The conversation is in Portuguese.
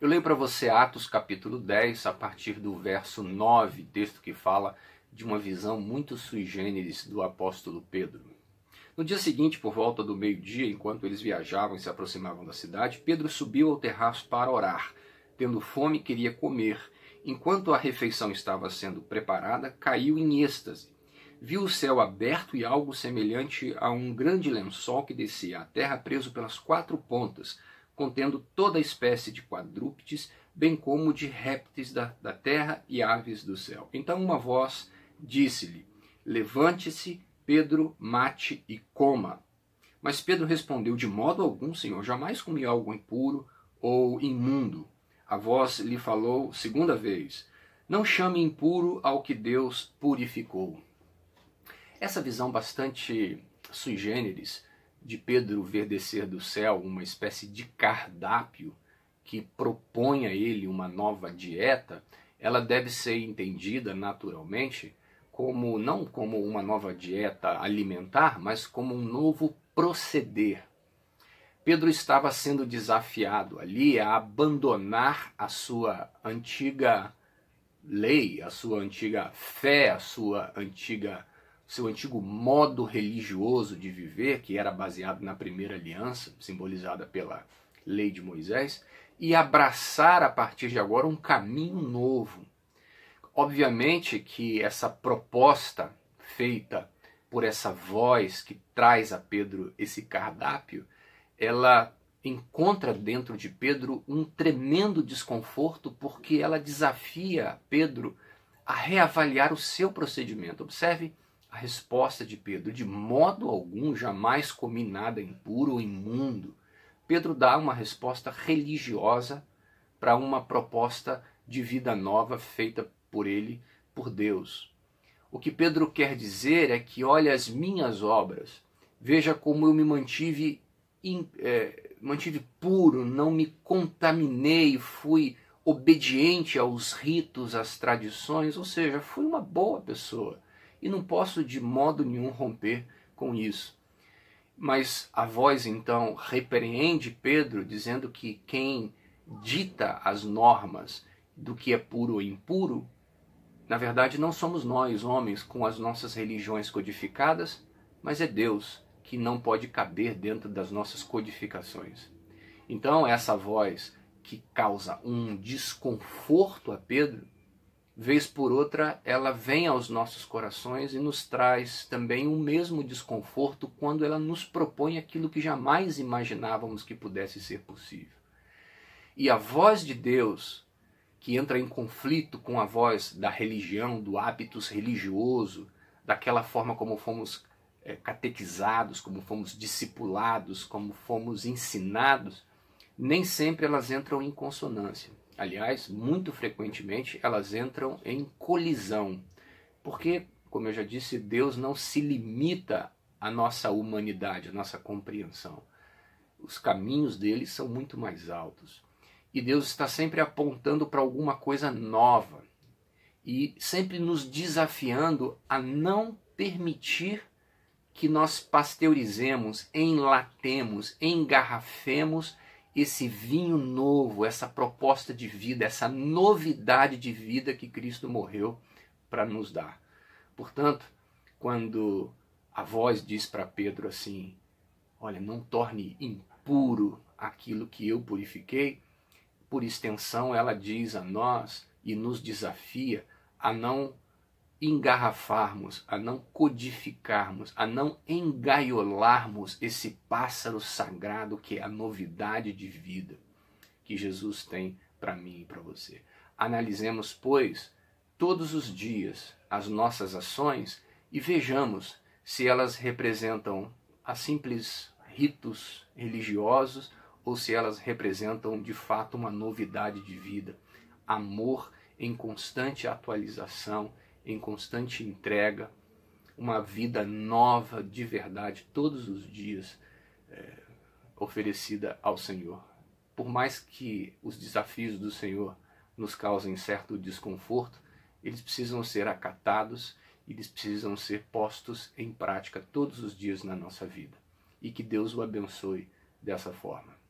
Eu leio para você Atos capítulo 10, a partir do verso 9, texto que fala de uma visão muito sui generis do apóstolo Pedro. No dia seguinte, por volta do meio-dia, enquanto eles viajavam e se aproximavam da cidade, Pedro subiu ao terraço para orar. Tendo fome, queria comer. Enquanto a refeição estava sendo preparada, caiu em êxtase. Viu o céu aberto e algo semelhante a um grande lençol que descia à terra preso pelas quatro pontas, contendo toda espécie de quadrúpedes, bem como de répteis da terra e aves do céu. Então uma voz disse-lhe: levante-se, Pedro, mate e coma. Mas Pedro respondeu: de modo algum, Senhor, jamais comi algo impuro ou imundo. A voz lhe falou segunda vez: não chame impuro ao que Deus purificou. Essa visão bastante sui generis de Pedro ver descer do céu uma espécie de cardápio que propõe a ele uma nova dieta, ela deve ser entendida naturalmente como não como uma nova dieta alimentar, mas como um novo proceder. Pedro estava sendo desafiado ali a abandonar a sua antiga lei, a sua antiga fé, seu antigo modo religioso de viver, que era baseado na primeira aliança, simbolizada pela lei de Moisés, e abraçar a partir de agora um caminho novo. Obviamente que essa proposta feita por essa voz que traz a Pedro esse cardápio, ela encontra dentro de Pedro um tremendo desconforto, porque ela desafia Pedro a reavaliar o seu procedimento. Observe a resposta de Pedro: de modo algum jamais comi nada impuro ou imundo. Pedro dá uma resposta religiosa para uma proposta de vida nova feita por ele, por Deus. O que Pedro quer dizer é que olha as minhas obras, veja como eu me mantive puro, não me contaminei, fui obediente aos ritos, às tradições, ou seja, fui uma boa pessoa. E não posso de modo nenhum romper com isso. Mas a voz então repreende Pedro, dizendo que quem dita as normas do que é puro ou impuro, na verdade não somos nós, homens, com as nossas religiões codificadas, mas é Deus, que não pode caber dentro das nossas codificações. Então essa voz que causa um desconforto a Pedro, vez por outra, ela vem aos nossos corações e nos traz também o mesmo desconforto quando ela nos propõe aquilo que jamais imaginávamos que pudesse ser possível. E a voz de Deus, que entra em conflito com a voz da religião, do hábitos religioso, daquela forma como fomos catequizados, como fomos discipulados, como fomos ensinados, nem sempre elas entram em consonância. Aliás, muito frequentemente elas entram em colisão, porque, como eu já disse, Deus não se limita à nossa humanidade, à nossa compreensão. Os caminhos dele são muito mais altos. E Deus está sempre apontando para alguma coisa nova e sempre nos desafiando a não permitir que nós pasteurizemos, enlatemos, engarrafemos esse vinho novo, essa proposta de vida, essa novidade de vida que Cristo morreu para nos dar. Portanto, quando a voz diz para Pedro assim: olha, não torne impuro aquilo que eu purifiquei, por extensão ela diz a nós e nos desafia a não engarrafarmos, a não codificarmos, a não engaiolarmos esse pássaro sagrado que é a novidade de vida que Jesus tem para mim e para você. Analisemos, pois, todos os dias as nossas ações e vejamos se elas representam a simples ritos religiosos ou se elas representam de fato uma novidade de vida, amor em constante atualização, em constante entrega, uma vida nova de verdade todos os dias oferecida ao Senhor. Por mais que os desafios do Senhor nos causem certo desconforto, eles precisam ser acatados, eles precisam ser postos em prática todos os dias na nossa vida. E que Deus o abençoe dessa forma.